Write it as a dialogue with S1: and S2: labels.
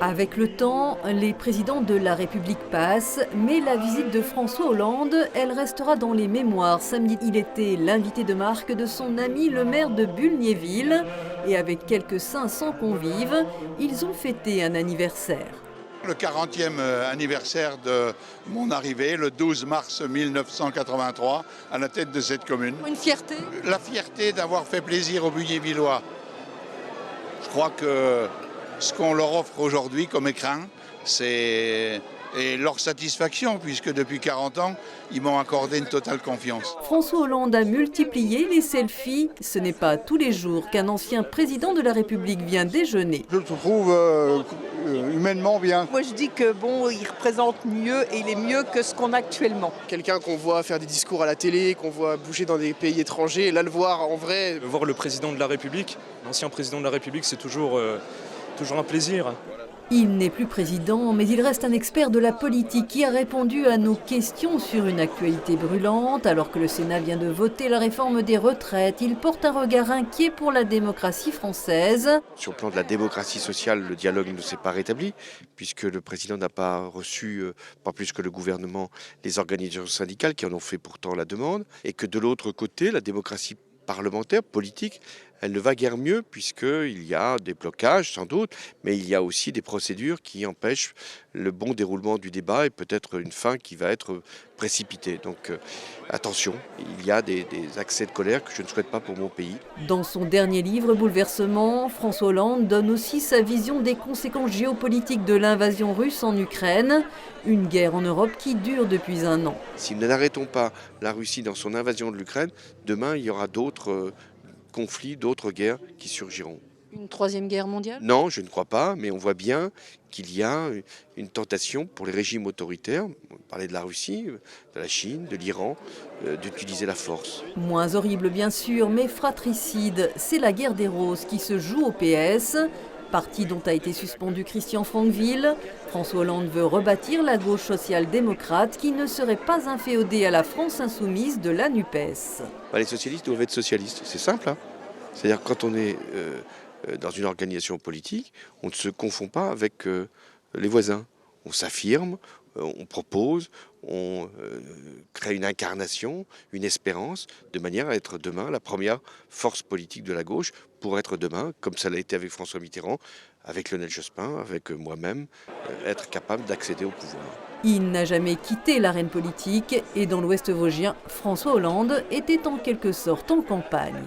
S1: Avec le temps, les présidents de la République passent, mais la visite de François Hollande, elle restera dans les mémoires. Samedi, il était l'invité de marque de son ami le maire de Bulgnéville. Et avec quelques 500 convives, ils ont fêté un anniversaire.
S2: Le 40e anniversaire de mon arrivée, le 12 mars 1983, à la tête de cette commune.
S3: Une fierté?
S2: La fierté d'avoir fait plaisir aux Bulgnévillois. Je crois que ce qu'on leur offre aujourd'hui comme écrin, c'est leur satisfaction, puisque depuis 40 ans, ils m'ont accordé une totale confiance.
S1: François Hollande a multiplié les selfies. Ce n'est pas tous les jours qu'un ancien président de la République vient déjeuner.
S4: Je le trouve humainement bien.
S5: Moi je dis que bon, il représente mieux et il est mieux que ce qu'on a actuellement.
S6: Quelqu'un qu'on voit faire des discours à la télé, qu'on voit bouger dans des pays étrangers, là le voir en vrai.
S7: Voir le président de la République, l'ancien président de la République, c'est toujours un plaisir.
S1: Il n'est plus président, mais il reste un expert de la politique qui a répondu à nos questions sur une actualité brûlante. Alors que le Sénat vient de voter la réforme des retraites, il porte un regard inquiet pour la démocratie française.
S8: Sur le plan de la démocratie sociale, le dialogue ne s'est pas rétabli, puisque le président n'a pas reçu, pas plus que le gouvernement, les organisations syndicales qui en ont fait pourtant la demande, et que de l'autre côté, la démocratie parlementaire, politique, elle ne va guère mieux puisqu'il y a des blocages sans doute, mais il y a aussi des procédures qui empêchent le bon déroulement du débat et peut-être une fin qui va être précipitée. Donc attention, il y a des accès de colère que je ne souhaite pas pour mon pays.
S1: Dans son dernier livre, Bouleversement, François Hollande donne aussi sa vision des conséquences géopolitiques de l'invasion russe en Ukraine, une guerre en Europe qui dure depuis un an.
S8: Si nous n'arrêtons pas la Russie dans son invasion de l'Ukraine, demain il y aura d'autres conflits, d'autres guerres qui surgiront.
S3: Une troisième guerre mondiale?
S8: Non, je ne crois pas, mais on voit bien qu'il y a une tentation pour les régimes autoritaires, on parlait de la Russie, de la Chine, de l'Iran, d'utiliser la force.
S1: Moins horrible bien sûr, mais fratricide, c'est la guerre des roses qui se joue au PS. Parti dont a été suspendu Christian Franqueville, François Hollande veut rebâtir la gauche social-démocrate qui ne serait pas inféodée à la France insoumise de la NUPES.
S8: Les socialistes doivent être socialistes, c'est simple. C'est-à-dire quand on est dans une organisation politique, on ne se confond pas avec les voisins. On s'affirme, on propose, on crée une incarnation, une espérance, de manière à être demain la première force politique de la gauche, pour être demain, comme ça l'a été avec François Mitterrand, avec Lionel Jospin, avec moi-même, être capable d'accéder au pouvoir.
S1: Il n'a jamais quitté l'arène politique et dans l'Ouest vosgien, François Hollande était en quelque sorte en campagne.